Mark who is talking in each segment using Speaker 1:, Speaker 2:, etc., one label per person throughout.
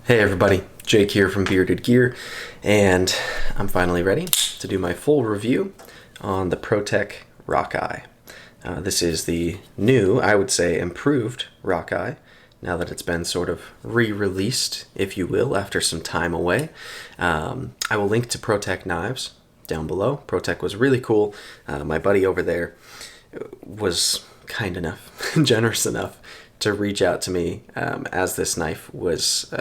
Speaker 1: Hey everybody, Jake here from Bearded Gear, and I'm finally ready to do my full review on the Protech Rockeye. This is the new, I would say, improved Rockeye, now that it's been sort of re-released, if you will, after some time away. I will link to Protech Knives down below. Protech was really cool. My buddy over there was kind enough, generous enough to reach out to me as this knife was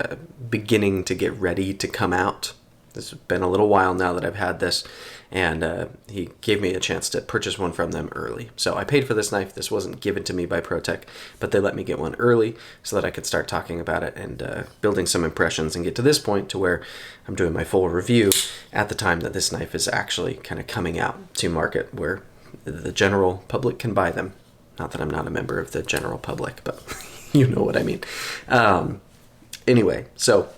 Speaker 1: beginning to get ready to come out. This has been a little while now that I've had this, and he gave me a chance to purchase one from them early. So I paid for this knife. This wasn't given to me by Protech, but they let me get one early so that I could start talking about it and building some impressions and get to this point to where I'm doing my full review at the time that this knife is actually kind of coming out to market where the general public can buy them. Not that I'm not a member of the general public, but you know what I mean. Anyway, so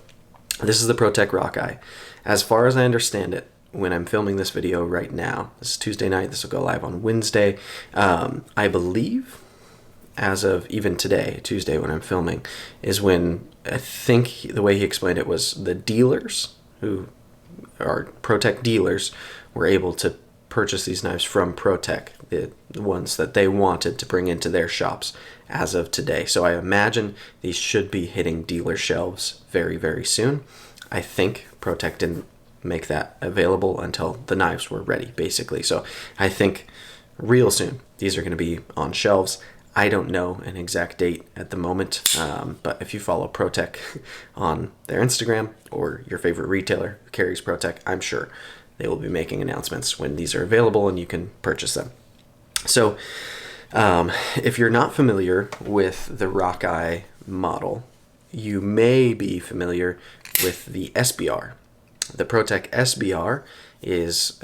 Speaker 1: this is the Protech Rockeye. As far as I understand it, when I'm filming this video right now, this is Tuesday night, this will go live on Wednesday. I believe, as of even today, Tuesday when I'm filming, is when I think the way he explained it was the dealers, who are Protech dealers, were able to purchase these knives from Protech, the ones that they wanted to bring into their shops as of today. So I imagine these should be hitting dealer shelves very, very soon. I think Protech didn't make that available until the knives were ready, basically. So I think real soon these are going to be on shelves. I don't know an exact date at the moment, but if you follow Protech on their Instagram or your favorite retailer who carries Protech, I'm sure they will be making announcements when these are available and you can purchase them. So if you're not familiar with the Rockeye model, you may be familiar with the SBR. The Protech SBR is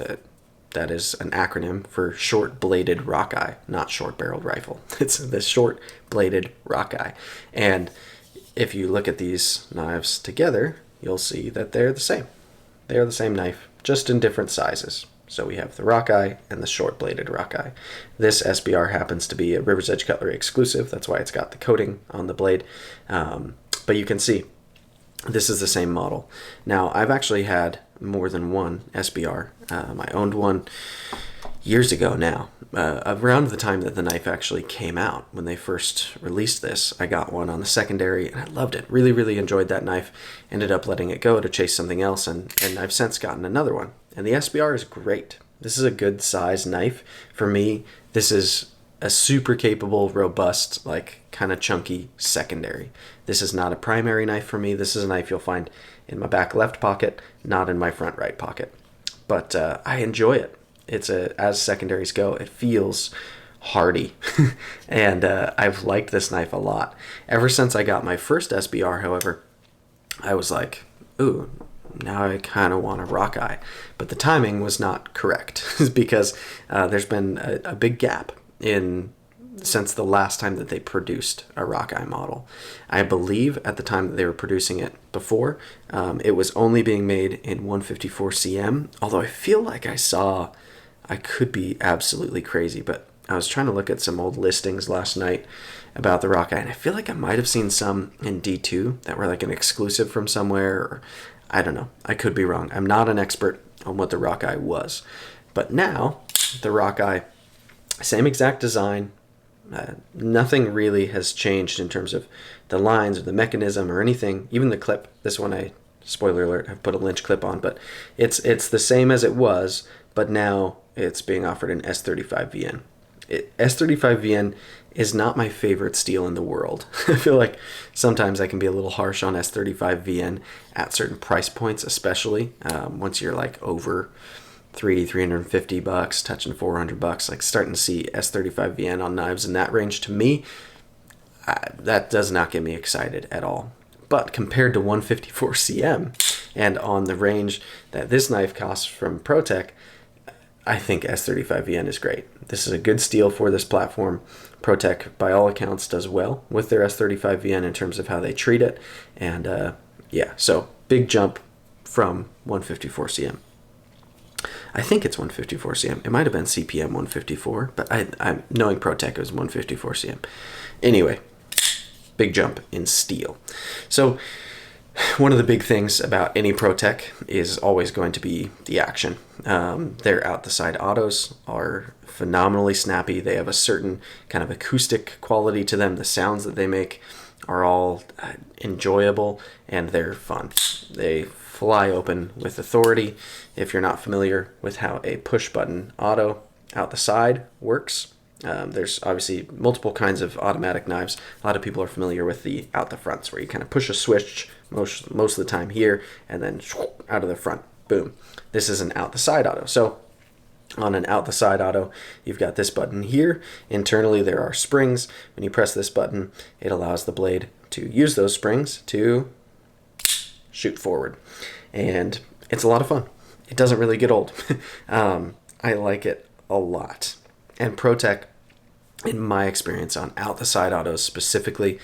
Speaker 1: that is an acronym for short-bladed Rockeye, not short-barreled rifle. It's the short-bladed Rockeye. And if you look at these knives together, you'll see that they're the same. They are the same knife, just in different sizes. So we have the Rockeye and the short-bladed Rockeye. This SBR happens to be a River's Edge Cutlery exclusive. That's why it's got the coating on the blade. But you can see this is the same model. Now, I've actually had more than one SBR. I owned one years ago now. Around the time that the knife actually came out, when they first released this, I got one on the secondary and I loved it. Really, really enjoyed that knife. Ended up letting it go to chase something else, and I've since gotten another one. And the SBR is great. This is a good size knife. For me, this is a super capable, robust, like kind of chunky secondary. This is not a primary knife for me. This is a knife you'll find in my back left pocket, not in my front right pocket. But I enjoy it. It's as secondaries go, it feels hardy. And I've liked this knife a lot. Ever since I got my first SBR, however, I was like, ooh, now I kind of want a Rockeye. But the timing was not correct because there's been a big gap since the last time that they produced a Rockeye model. I believe at the time that they were producing it before, it was only being made in 154 cm, although I feel like I could be absolutely crazy, but I was trying to look at some old listings last night about the Rockeye, and I feel like I might have seen some in D2 that were like an exclusive from somewhere, or I don't know. I could be wrong. I'm not an expert on what the Rockeye was. But now, the Rockeye, same exact design. Nothing really has changed in terms of the lines or the mechanism or anything. Even the clip. This one, spoiler alert, I've put a Lynch clip on, but it's the same as it was, but now it's being offered in S35VN. S35VN is not my favorite steel in the world. I feel like sometimes I can be a little harsh on S35VN at certain price points, especially once you're like over $350, touching $400, like starting to see S35VN on knives in that range. To me, that does not get me excited at all. But compared to 154 cm and on the range that this knife costs from Protech, I think S35VN is great. This is a good steel for this platform. Protech, by all accounts, does well with their S35VN in terms of how they treat it. And yeah, so big jump from 154 cm. I think it's 154 cm. It might have been CPM 154, but I'm knowing Protech, it was 154 cm. Anyway, big jump in steel. So One of the big things about any Protech is always going to be the action. Their out-the-side autos are phenomenally snappy. They have a certain kind of acoustic quality to them. The sounds that they make are all enjoyable, and they're fun. They fly open with authority. If you're not familiar with how a push-button auto out the side works, there's obviously multiple kinds of automatic knives. A lot of people are familiar with the out the fronts, where you kind of push a switch most of the time here, and then out of the front, boom. This is an out the side auto. So on an out the side auto, you've got this button here. Internally, there are springs. When you press this button, it allows the blade to use those springs to shoot forward, and it's a lot of fun. It doesn't really get old. I like it a lot. And Protech, in my experience on out the side autos specifically,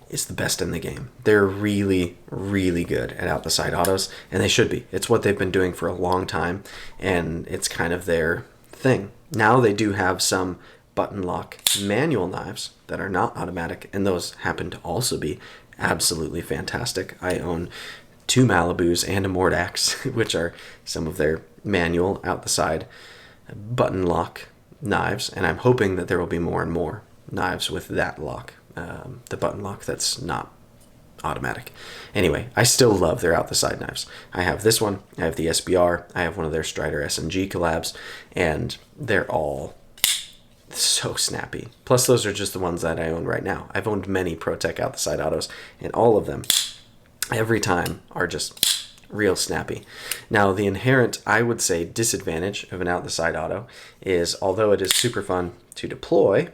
Speaker 1: is the best in the game. They're really, really good at out the side autos, and they should be. It's what they've been doing for a long time, and it's kind of their thing. Now they do have some button lock manual knives that are not automatic, and those happen to also be absolutely fantastic. I own 2 Malibus and a Mordax, which are some of their manual out the side button lock knives, and I'm hoping that there will be more and more knives with that lock, the button lock that's not automatic. Anyway, I still love their out the side knives. I have this one, I have the SBR, I have one of their Strider S&G collabs, and they're all so snappy. Plus those are just the ones that I own right now. I've owned many Protech out the side autos, and all of them every time are just real snappy. Now, the inherent, I would say, disadvantage of an out the side auto is, although it is super fun to deploy,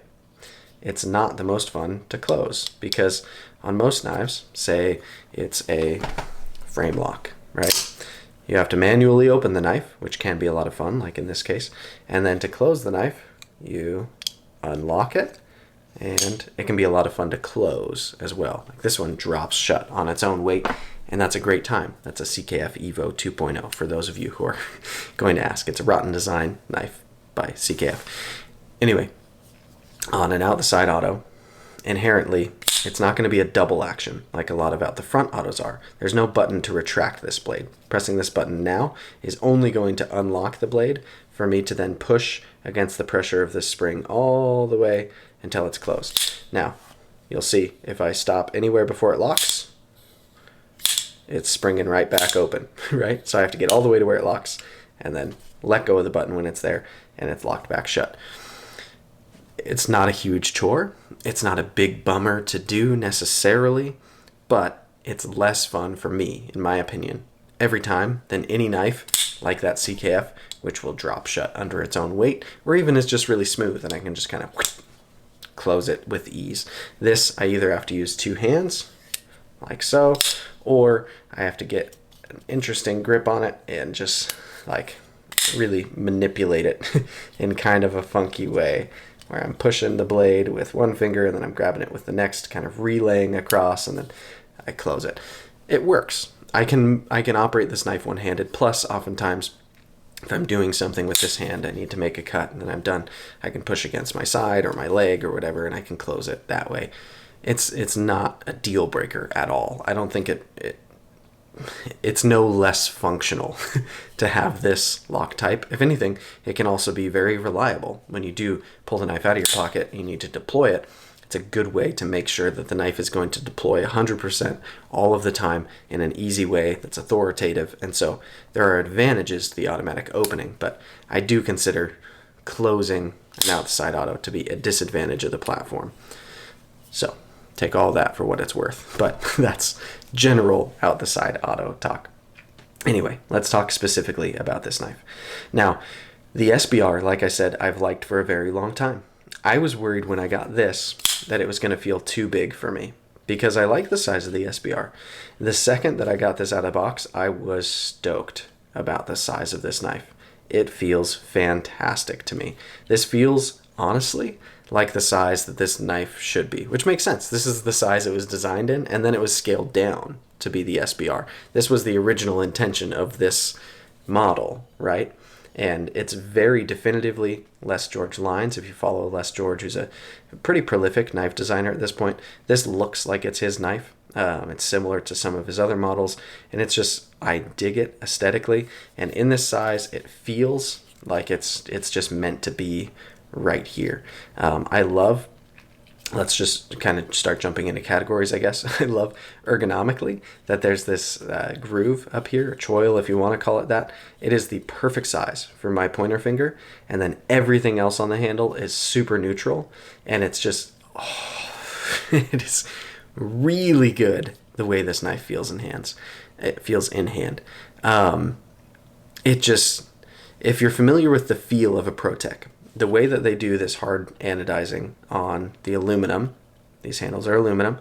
Speaker 1: it's not the most fun to close, because on most knives, say it's a frame lock, right? You have to manually open the knife, which can be a lot of fun, like in this case, and then to close the knife, you unlock it, and it can be a lot of fun to close as well. Like this one drops shut on its own weight, and that's a great time. That's a CKF Evo 2.0 for those of you who are going to ask. It's a Rotten Design knife by CKF. Anyway, on an out the side auto, inherently, it's not going to be a double action like a lot of out the front autos are. There's no button to retract this blade. Pressing this button now is only going to unlock the blade for me to then push against the pressure of this spring all the way until it's closed. Now, you'll see if I stop anywhere before it locks, it's springing right back open, right? So I have to get all the way to where it locks and then let go of the button when it's there, and it's locked back shut. It's not a huge chore. It's not a big bummer to do necessarily, but it's less fun for me, in my opinion, every time than any knife like that CKF, which will drop shut under its own weight, or even is just really smooth and I can just kind of close it with ease. This, I either have to use 2 hands, like so, or I have to get an interesting grip on it and just like really manipulate it in kind of a funky way, where I'm pushing the blade with one finger and then I'm grabbing it with the next, kind of relaying across, and then I close it. It works. I can operate this knife one-handed, plus oftentimes if I'm doing something with this hand, I need to make a cut and then I'm done, I can push against my side or my leg or whatever, and I can close it that way. It's not a deal breaker at all. I don't think it's no less functional to have this lock type. If anything, it can also be very reliable. When you do pull the knife out of your pocket and you need to deploy it, it's a good way to make sure that the knife is going to deploy 100% all of the time in an easy way that's authoritative. And so there are advantages to the automatic opening, but I do consider closing an outside auto to be a disadvantage of the platform. So take all that for what it's worth, but that's general out the side auto talk. Anyway, let's talk specifically about this knife. Now, the SBR, like I said, I've liked for a very long time. I was worried when I got this that it was going to feel too big for me, because I like the size of the SBR. The second that I got this out of the box, I was stoked about the size of this knife. It feels fantastic to me. This feels, honestly, like the size that this knife should be, which makes sense. This is the size it was designed in, and then it was scaled down to be the SBR. This was the original intention of this model, right? And it's very definitively Les George lines. If you follow Les George, who's a pretty prolific knife designer at this point, this looks like it's his knife. It's similar to some of his other models, and it's just, I dig it aesthetically. And in this size, it feels like it's just meant to be right here. I love, let's just kind of start jumping into categories, I guess. I love ergonomically that there's this groove up here, a choil if you want to call it that. It is the perfect size for my pointer finger, and then everything else on the handle is super neutral, and it's just, oh, it is really good the way this knife feels in hands. It feels in hand. It just, if you're familiar with the feel of a Protech, the way that they do this hard anodizing on the aluminum, these handles are aluminum,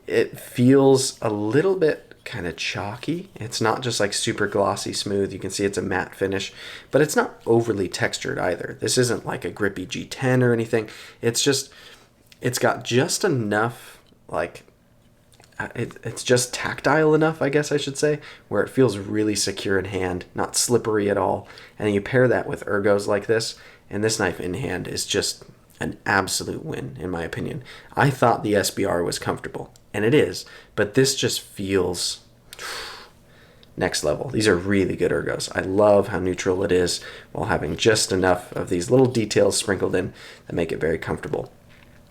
Speaker 1: it feels a little bit kind of chalky. It's not just like super glossy smooth. You can see it's a matte finish, but it's not overly textured either. This isn't like a grippy G10 or anything. It's just, it's got just enough, like, it's just tactile enough, I guess I should say, where it feels really secure in hand, not slippery at all. And you pair that with ergos like this, and this knife in hand is just an absolute win, in my opinion. I thought the SBR was comfortable, and it is, but this just feels next level. These are really good ergos. I love how neutral it is while having just enough of these little details sprinkled in that make it very comfortable.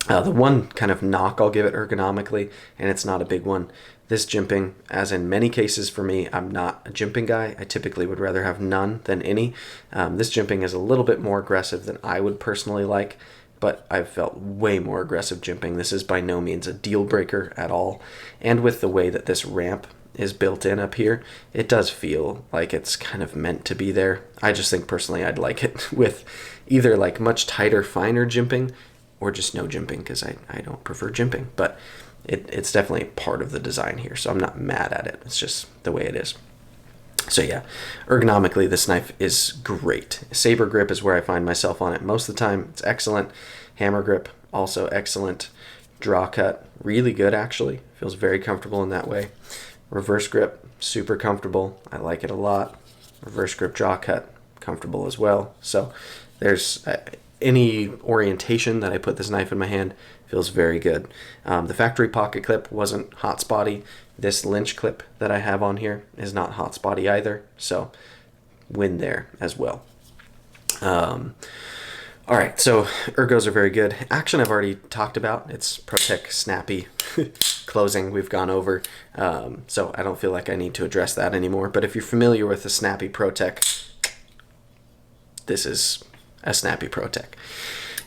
Speaker 1: The one kind of knock I'll give it ergonomically, and it's not a big one, this jimping, as in many cases for me, I'm not a jimping guy. I typically would rather have none than any. This jimping is a little bit more aggressive than I would personally like, but I've felt way more aggressive jimping. This is by no means a deal breaker at all. And with the way that this ramp is built in up here, it does feel like it's kind of meant to be there. I just think personally I'd like it with either like much tighter, finer jimping, or just no jimping, because I don't prefer jimping, but it's definitely part of the design here, so I'm not mad at it. It's just the way it is. So yeah, ergonomically, this knife is great. Saber grip is where I find myself on it most of the time. It's excellent. Hammer grip, also excellent. Draw cut, really good actually. Feels very comfortable in that way. Reverse grip, super comfortable. I like it a lot. Reverse grip draw cut, comfortable as well. So there's any orientation that I put this knife in my hand feels very good. The factory pocket clip wasn't hot spotty. This Lynch clip that I have on here is not hot spotty either, so win there as well. All right, so ergos are very good. Action I've already talked about. It's Protech snappy closing we've gone over, so I don't feel like I need to address that anymore. But if you're familiar with the snappy Protech, this is a snappy Protech.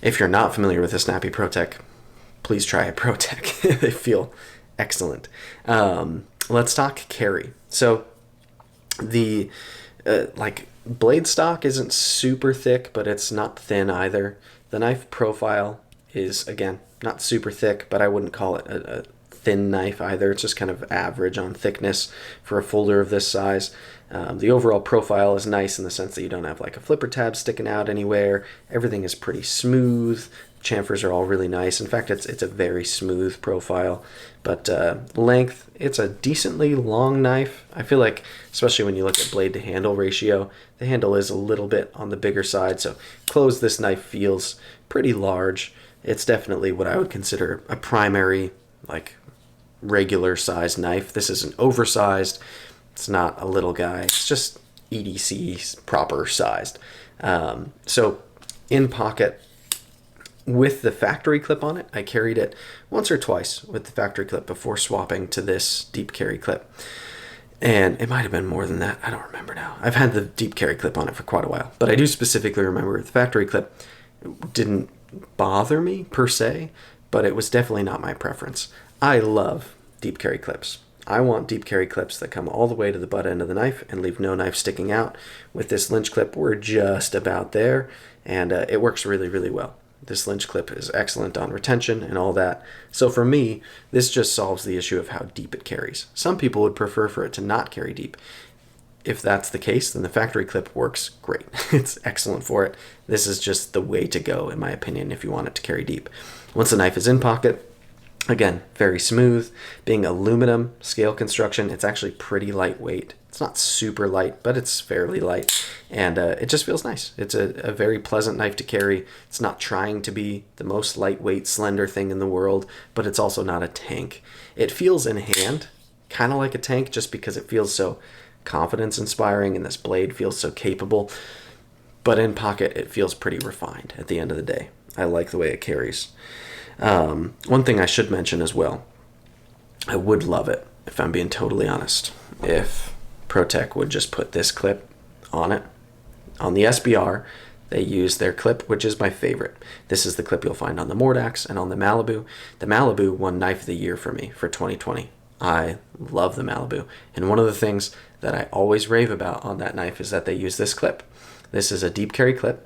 Speaker 1: If you're not familiar with a snappy Protech, please try a Protech. They feel excellent. Let's talk carry. So the like blade stock isn't super thick, but it's not thin either. The knife profile is, again, not super thick, but I wouldn't call it a thin knife either. It's just kind of average on thickness for a folder of this size. The overall profile is nice in the sense that you don't have like a flipper tab sticking out anywhere. Everything is pretty smooth. Chamfers are all really nice. In fact, it's a very smooth profile. But length, it's a decently long knife. I feel like, especially when you look at blade to handle ratio, the handle is a little bit on the bigger side. So closed, this knife feels pretty large. It's definitely what I would consider a primary, like, regular size knife. This isn't oversized. It's not a little guy. It's just EDC proper sized. So in pocket, with the factory clip on it, I carried it once or twice with the factory clip before swapping to this deep carry clip. And it might have been more than that. I don't remember now. I've had the deep carry clip on it for quite a while. But I do specifically remember the factory clip didn't bother me per se, but it was definitely not my preference. I love deep carry clips. I want deep carry clips that come all the way to the butt end of the knife and leave no knife sticking out. With this Lynch clip, we're just about there, and it works really, really well. This Lynch clip is excellent on retention and all that. So for me, this just solves the issue of how deep it carries. Some people would prefer for it to not carry deep. If that's the case, then the factory clip works great. It's excellent for it. This is just the way to go, in my opinion, if you want it to carry deep. Once the knife is in pocket, Again, very smooth. Being aluminum scale construction, it's actually pretty lightweight. It's not super light, but it's fairly light, and it just feels nice. It's a very pleasant knife to carry. It's not trying to be the most lightweight, slender thing in the world, but it's also not a tank. It feels in hand kind of like a tank just because it feels so confidence-inspiring, and this blade feels so capable, but in pocket, it feels pretty refined at the end of the day. I like the way it carries. One thing I should mention as well, I would love it, if I'm being totally honest, if Protech would just put this clip on it. On the SBR, they use their clip, which is my favorite. This is the clip you'll find on the Mordax and on the Malibu. The Malibu won Knife of the Year for me for 2020. I love the Malibu. And one of the things that I always rave about on that knife is that they use this clip. This is a deep carry clip.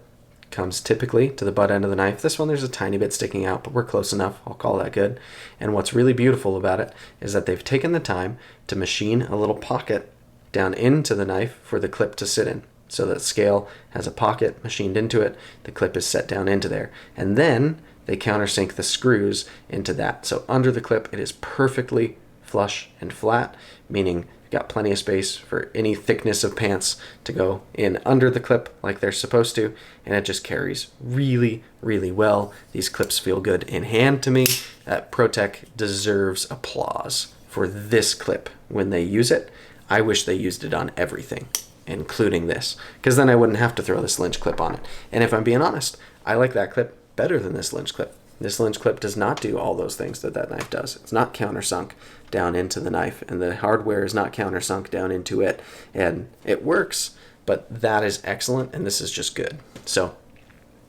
Speaker 1: Comes typically to the butt end of the knife. This one there's a tiny bit sticking out, but we're close enough. I'll call that good. And what's really beautiful about it is that they've taken the time to machine a little pocket down into the knife for the clip to sit in. So that scale has a pocket machined into it. The clip is set down into there. And then they countersink the screws into that. So under the clip, it is perfectly flush and flat, meaning got plenty of space for any thickness of pants to go in under the clip like they're supposed to, and it just carries really, really well. These clips feel good in hand to me. Protech deserves applause for this clip when they use it. I wish they used it on everything, including this, because then I wouldn't have to throw this Lynch clip on it. And if I'm being honest, I like that clip better than this Lynch clip. This Lynch clip does not do all those things that that knife does. It's not countersunk down into the knife, and the hardware is not countersunk down into it, and it works, but that is excellent, and this is just good. So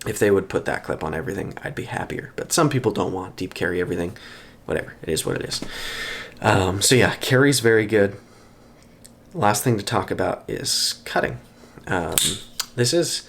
Speaker 1: if they would put that clip on everything, I'd be happier. But some people don't want deep carry everything. Whatever, it is what it is. So yeah, carry's very good. Last thing to talk about is cutting. This is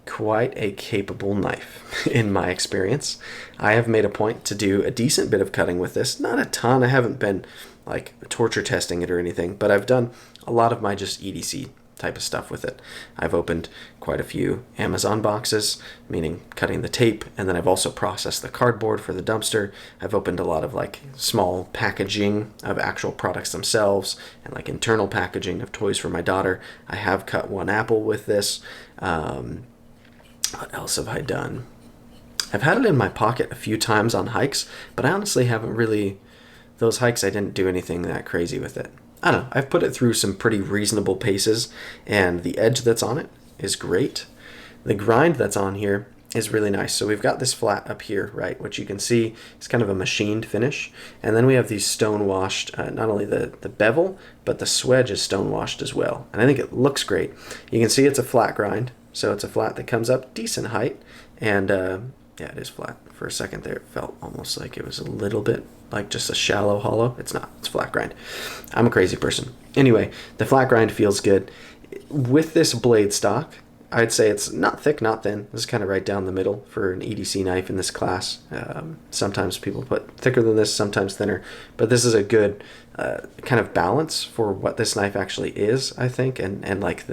Speaker 1: quite a capable knife in my experience. I have made a point to do a decent bit of cutting with this. Not a ton. I haven't been like torture testing it or anything, but I've done a lot of my just EDC type of stuff with it. I've opened quite a few Amazon boxes, meaning cutting the tape, and then I've also processed the cardboard for the dumpster. I've opened a lot of like small packaging of actual products themselves and like internal packaging of toys for my daughter. I have cut one apple with this. What else have I done? I've had it in my pocket a few times on hikes, but I honestly haven't really... Those hikes, I didn't do anything that crazy with it. I don't know. I've put it through some pretty reasonable paces, and the edge that's on it is great. The grind that's on here is really nice. So we've got this flat up here, right, which you can see is kind of a machined finish. And then we have these stone-washed, not only the bevel, but the swedge is stone-washed as well. And I think it looks great. You can see it's a flat grind. So it's a flat that comes up decent height, and yeah, it is flat. For a second there, it felt almost like it was a little bit like just a shallow hollow. It's not. It's flat grind. I'm a crazy person. Anyway, the flat grind feels good. With this blade stock, I'd say it's not thick, not thin. This is kind of right down the middle for an EDC knife in this class. Sometimes people put thicker than this, sometimes thinner, but this is a good kind of balance for what this knife actually is, I think, and like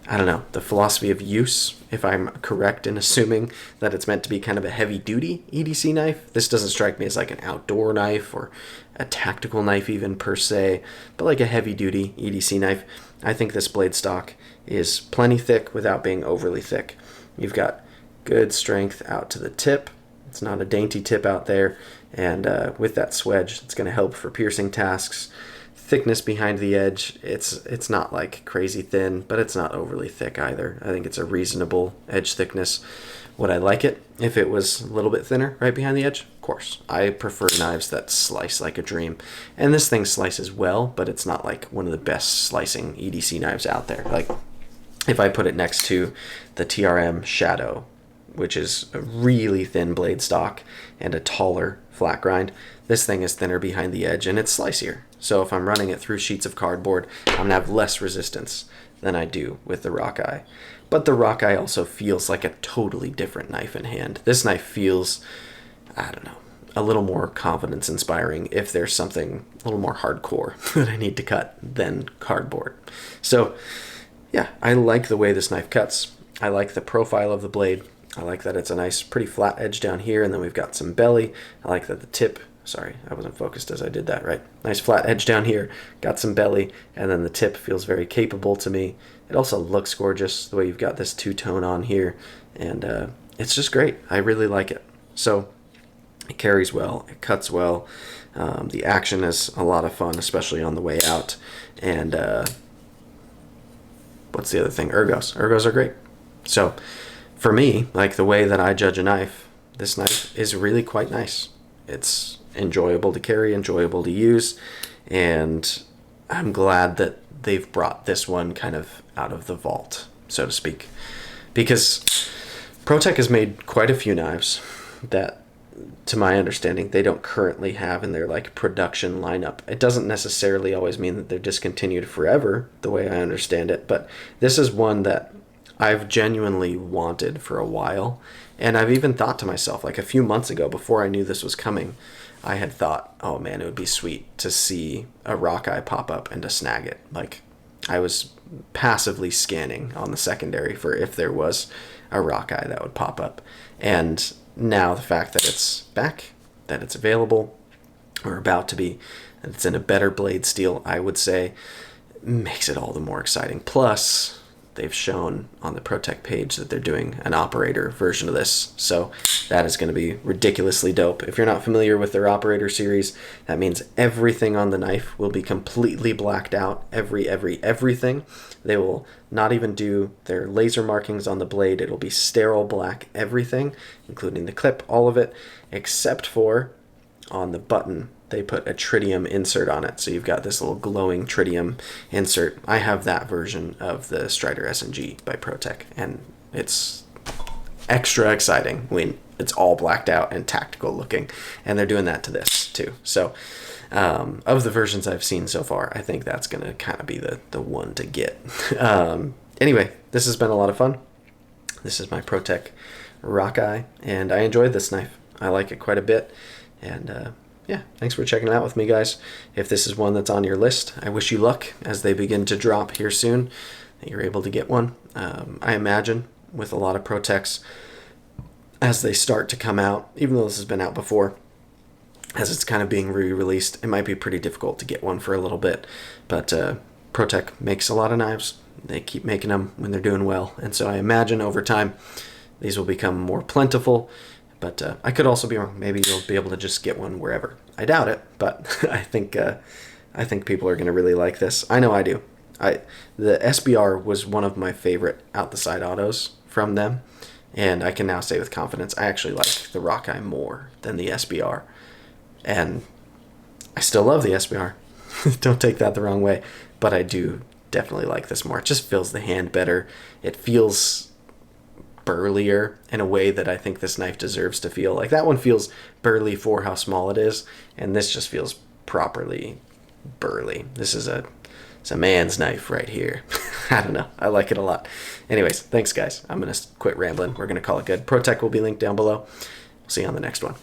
Speaker 1: I don't know, the philosophy of use, if I'm correct in assuming that it's meant to be kind of a heavy-duty EDC knife. This doesn't strike me as like an outdoor knife or a tactical knife even per se, but like a heavy-duty EDC knife. I think this blade stock is plenty thick without being overly thick. You've got good strength out to the tip. It's not a dainty tip out there, and with that swedge, it's going to help for piercing tasks. Thickness behind the edge, it's not like crazy thin, but it's not overly thick either. I think it's a reasonable edge thickness. Would I like it if it was a little bit thinner right behind the edge? Of course. I prefer knives that slice like a dream. And this thing slices well, but it's not like one of the best slicing EDC knives out there. Like if I put it next to the TRM Shadow, which is a really thin blade stock and a taller flat grind, this thing is thinner behind the edge and it's slicier. So if I'm running it through sheets of cardboard, I'm going to have less resistance than I do with the Rockeye. But the Rockeye also feels like a totally different knife in hand. This knife feels, I don't know, a little more confidence inspiring if there's something a little more hardcore that I need to cut than cardboard. So yeah, I like the way this knife cuts. I like the profile of the blade. I like that it's a nice, pretty flat edge down here, and then we've got some belly. I like that the tip, sorry, I wasn't focused as I did that, right? Nice flat edge down here, got some belly, and then the tip feels very capable to me. It also looks gorgeous, the way you've got this two-tone on here, and it's just great. I really like it. So it carries well, it cuts well. The action is a lot of fun, especially on the way out. And what's the other thing? Ergos. Ergos are great. So for me, like the way that I judge a knife, this knife is really quite nice. It's enjoyable to carry, enjoyable to use, and I'm glad that they've brought this one kind of out of the vault, so to speak, because Protech has made quite a few knives that, to my understanding, they don't currently have in their like production lineup. It doesn't necessarily always mean that they're discontinued forever, the way I understand it, but this is one that I've genuinely wanted for a while. And I've even thought to myself, like a few months ago, before I knew this was coming, I had thought, oh man, it would be sweet to see a Rockeye pop up and to snag it. Like, I was passively scanning on the secondary for if there was a Rockeye that would pop up. And now the fact that it's back, that it's available, or about to be, and it's in a better blade steel, I would say, makes it all the more exciting. Plus, they've shown on the Protech page that they're doing an operator version of this. So that is going to be ridiculously dope. If you're not familiar with their operator series, that means everything on the knife will be completely blacked out. Everything. They will not even do their laser markings on the blade. It'll be sterile black, everything, including the clip, all of it, except for on the button. They put a tritium insert on it, so you've got this little glowing tritium insert. I have that version of the Strider SNG by Protech, and it's extra exciting when it's all blacked out and tactical looking, and they're doing that to this too. So of the versions I've seen so far, I think that's going to kind of be the one to get. Anyway, this has been a lot of fun. This is my Protech Rockeye, and I enjoyed this knife. I like it quite a bit, and yeah, thanks for checking it out with me, guys. If this is one that's on your list, I wish you luck as they begin to drop here soon, that you're able to get one. I imagine with a lot of Protechs, as they start to come out, even though this has been out before, as it's kind of being re-released, it might be pretty difficult to get one for a little bit. But Protech makes a lot of knives. They keep making them when they're doing well. And so I imagine over time, these will become more plentiful. But I could also be wrong. Maybe you'll be able to just get one wherever. I doubt it, but I think people are going to really like this. I know I do. The SBR was one of my favorite out the side autos from them, and I can now say with confidence I actually like the Rockeye more than the SBR. And I still love the SBR. Don't take that the wrong way, but I do definitely like this more. It just feels the hand better. It feels burlier in a way that I think this knife deserves to feel. Like that one feels burly for how small it is, and this just feels properly burly. This is it's a man's knife right here. I don't know. I like it a lot. Anyways, thanks guys. I'm gonna quit rambling. We're gonna call it good. Protech will be linked down below. See you on the next one.